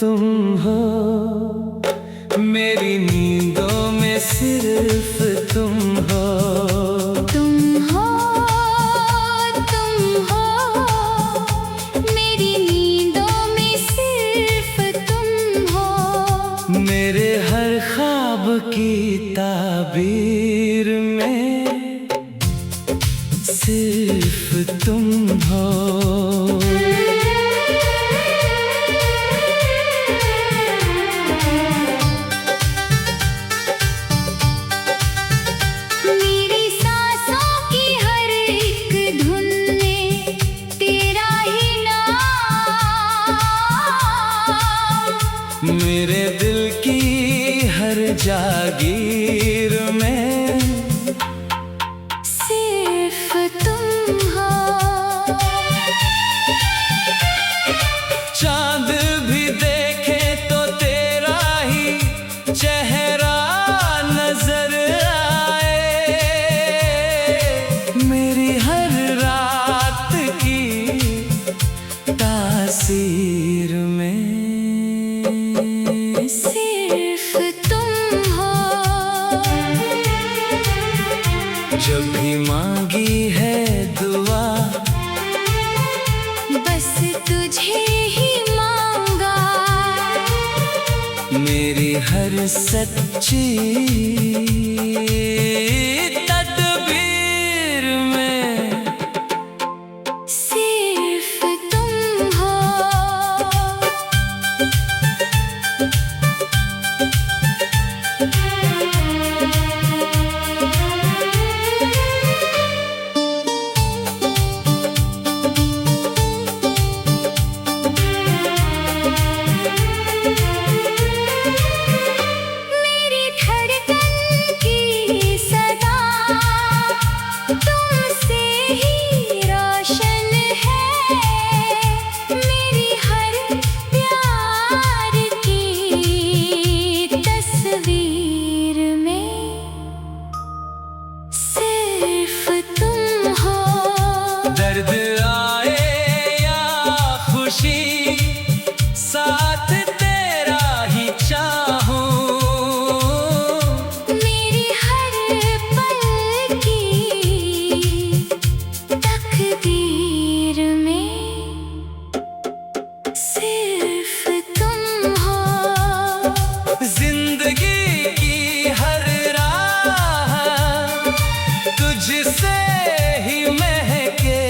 तुम हो मेरी नींदों में सिर्फ तुम हो। तुम हो मेरी नींदों में सिर्फ तुम हो। मेरे हर ख्वाब की ताबीर में सिर्फ तुम हो। मेरी सांसों की हर एक धुन में तेरा ही नाम। मेरे दिल की हर जागीर में सिर्फ तुम हो। चांद भी देखे तो तेरा ही चेहरा नजर आए। मेरी हर रात की तासीर में सिर्फ तुम हो। जब भी मांगी है दुआ बस तुझे ही मांगा। मेरी हर सच्ची तदबीर में सिर्फ तुम हो। मेरी धड़कन की सदा तुमसे ही रोशन है। मेरी हर प्यार की तस्वीर में सिर्फ तुम हो। दर्द आए या खुशी साथ तेरा ही चाहूं। मेरी हर पल की तकदीर में सिर्फ तुम हो। जिंदगी की हर राह तुझसे ही महके।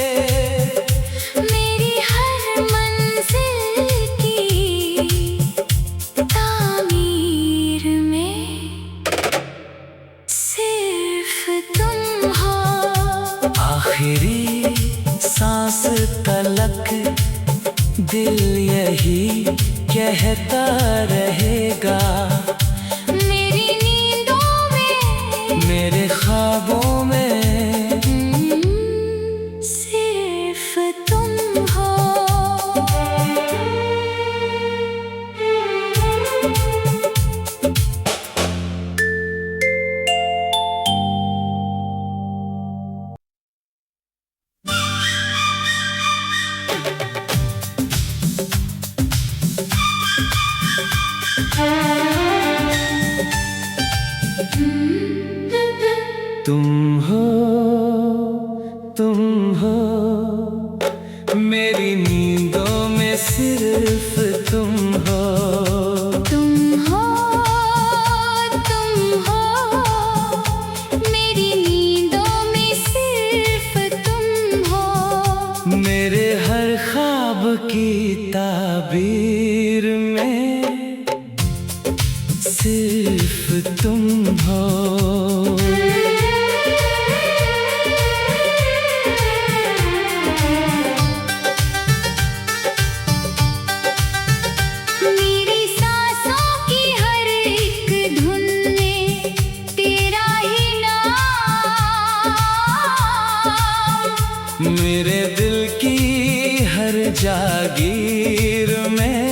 मेरी हर मंजिल की तामीर में सिर्फ तुम हो। आखिरी सांस तलक दिल यही कहता रहेगा। मेरी नींदों में मेरे ख्वाबों में सिर्फ तुम हो। तुम हो मेरी नींदों में सिर्फ तुम हो। तुम हो मेरी नींदों में सिर्फ तुम हो। मेरे हर ख्वाब की ताबीर में सिर्फ तुम हो। मेरी सांसों की हर एक धुन में तेरा ही नाम। मेरे दिल की हर जागीर में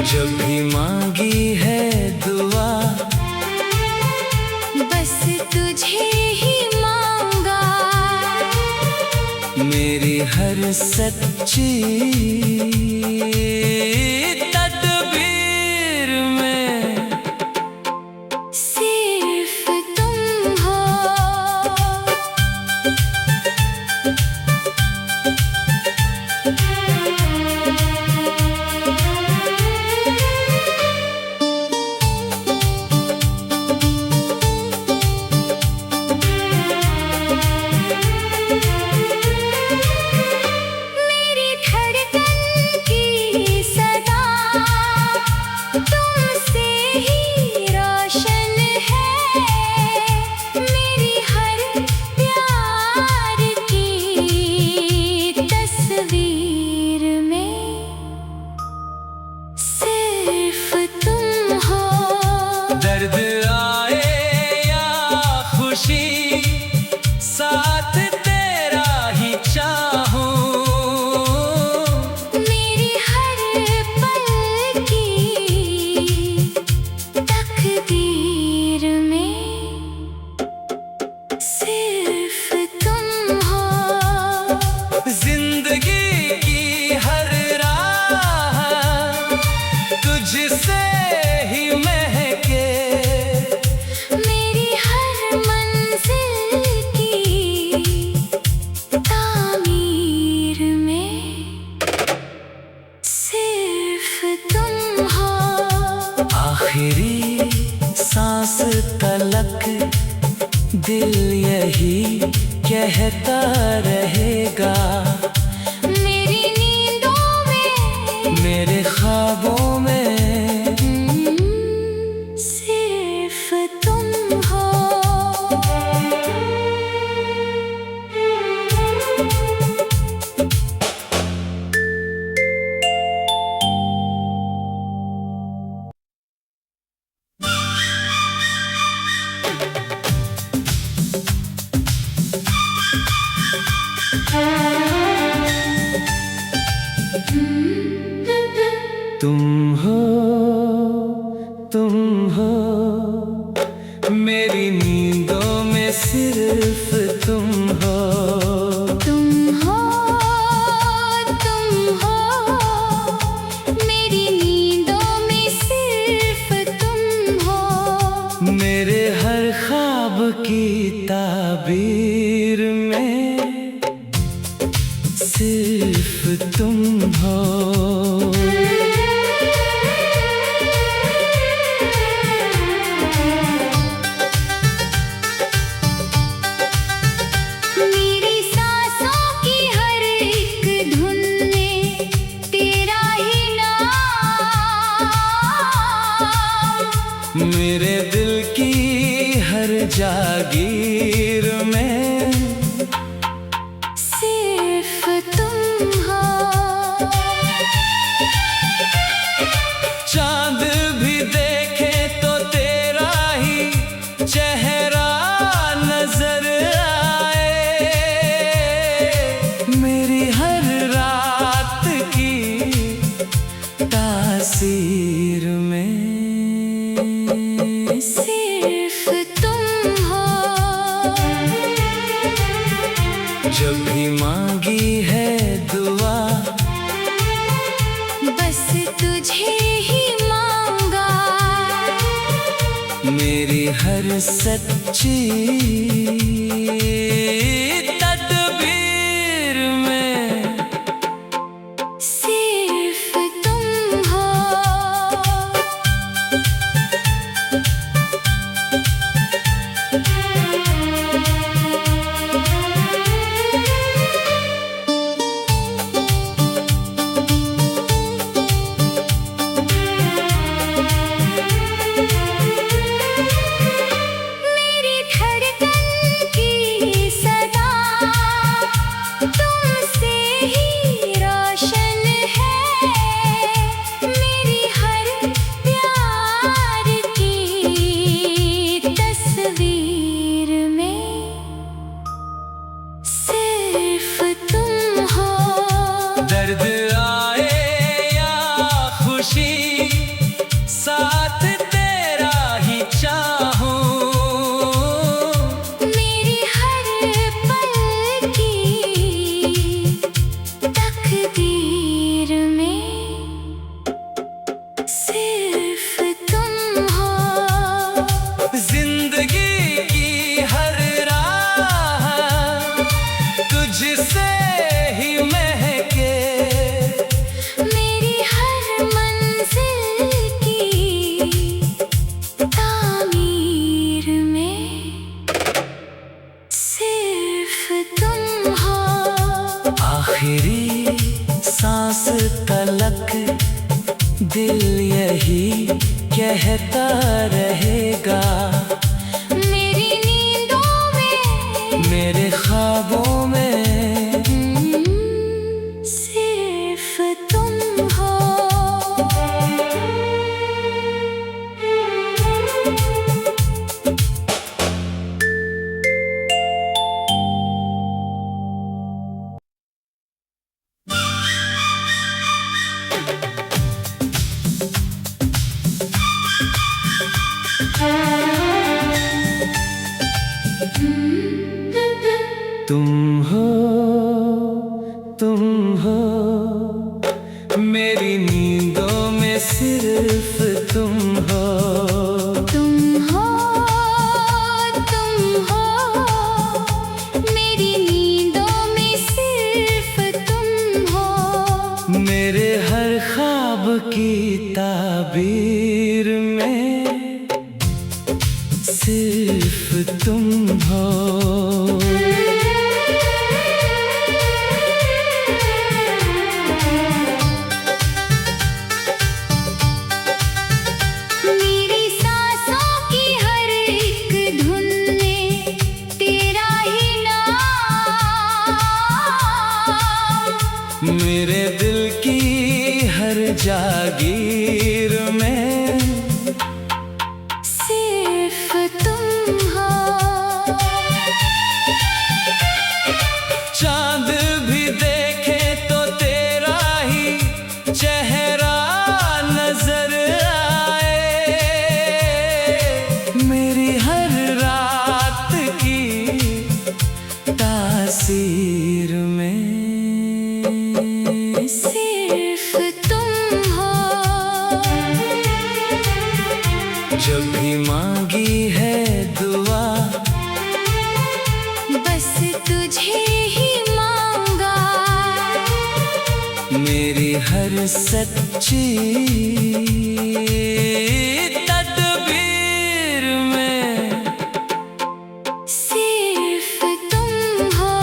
जब भी मांगी है दुआ, बस तुझे ही मांगा। मेरी हर सच्ची तदबीर में सिर्फ तुम हो। मेरी धड़कन की सदा तुमसे ही रोशन है। मेरी हर प्यार की तस्वीर में सिर्फ तुम हो। दर्द आए या खुशी, साथ तेरा ही चाहूं। मेरी हर पल की तकदीर में सिर्फ तुम हो। जिंदगी की हर राह तुझसे ही महके। मेरी हर मंजिल की तामीर में सिर्फ तुम हो। आखिरी सांस तलक दिल यही कहता रहेगा। मेरी नींदों में, मेरे ख्वाबों में सिर्फ तुम हो। तुम हो, तुम हो, मेरी नींदों में सिर्फ तुम हो। तुम हो, तुम हो, मेरी नींदों में सिर्फ तुम हो। मेरे हर ख्वाब की ताबीर में सिर्फ तुम हो। मेरी सांसों की हर एक धुन में तेरा ही नाम। मेरे दिल की हर जागीर में सिर्फ तुम हो। चांद भी देखे तो तेरा ही चेहरा नजर आए। मेरी हर रात की तासीर में सिर्फ तुम हो। जब भी मांगी है दुआ, बस तुझे ही मांगा। मेरी हर सच्ची तदबीर में सिर्फ तुम हो। मेरी धड़कन की सदा तुमसे ही रोशन है। मेरी हर प्यार की तस्वीर में सिर्फ तुम हो। दर्द आए या खुशी, दिल यही कहता रहेगा। मेरी नींदों में, मेरे ख्वाबों में सिर्फ तुम हो। तुम हो, तुम हो, मेरी नींदों में सिर्फ तुम हो। तुम हो, तुम हो, मेरी नींदों में सिर्फ तुम हो। मेरे हर ख्वाब की ताबीर में सिर्फ तुम हो। मेरी सांसों की हर एक धुन में तेरा ही नाम। मेरे दिल की हर जागीर में सिर्फ तुम हो। चांद भी देखे तो तेरा ही चेहरा नजर आए। मेरी हर रात की तासीर में सिर्फ तुम हो। जब भी मांगी है दुआ बस तुझे ही मांगा। मेरी हर सच्ची तदबीर में सिर्फ तुम हो।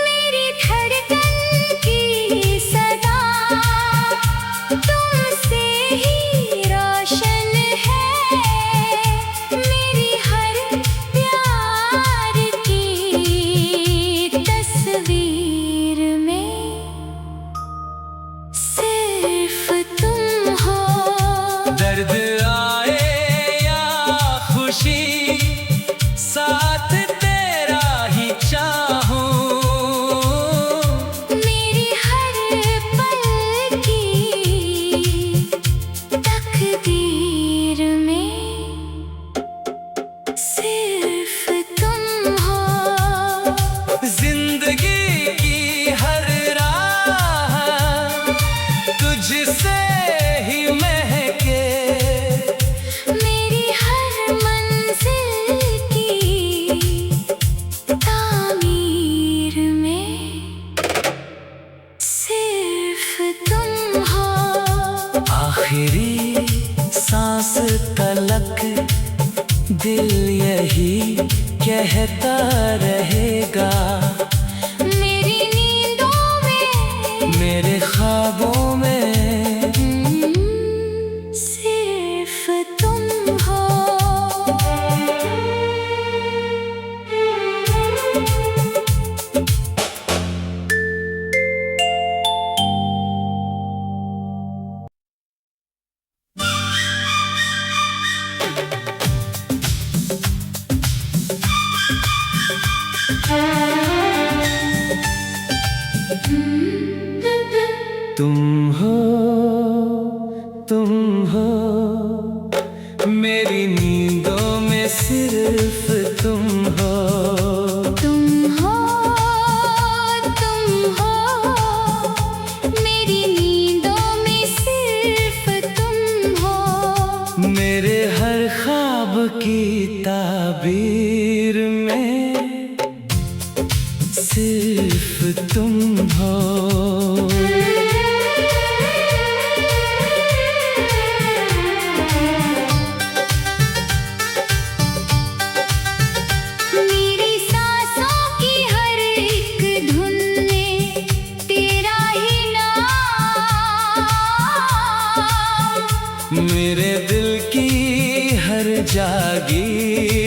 मेरी धड़कन की सदा तुमसे ही रोशन है। मेरी हर प्यार की तस्वीर में सिर्फ तुम हो। दर्द आए या खुशी साथ तेरा ही चाहूं। मेरी हर पल की तकदीर में सिर्फ तुम हो। जिंदगी की हर राह तुझसे ही महके। मेरी हर मंजिल की तामीर में सिर्फ तुम हो। आखिरी सांस तलक दिल यही कहता रहेगा। मेरी नींदों में, मेरे ख्वाबों में सिर्फ तुम हो। तुम हो, तुम हो, मेरी नींदों में सिर्फ तुम हो। तुम हो, तुम हो, मेरी नींदों में सिर्फ तुम हो। मेरे हर ख्वाब की ताबीर में सिर्फ तुम हो। मेरे दिल की हर जागीर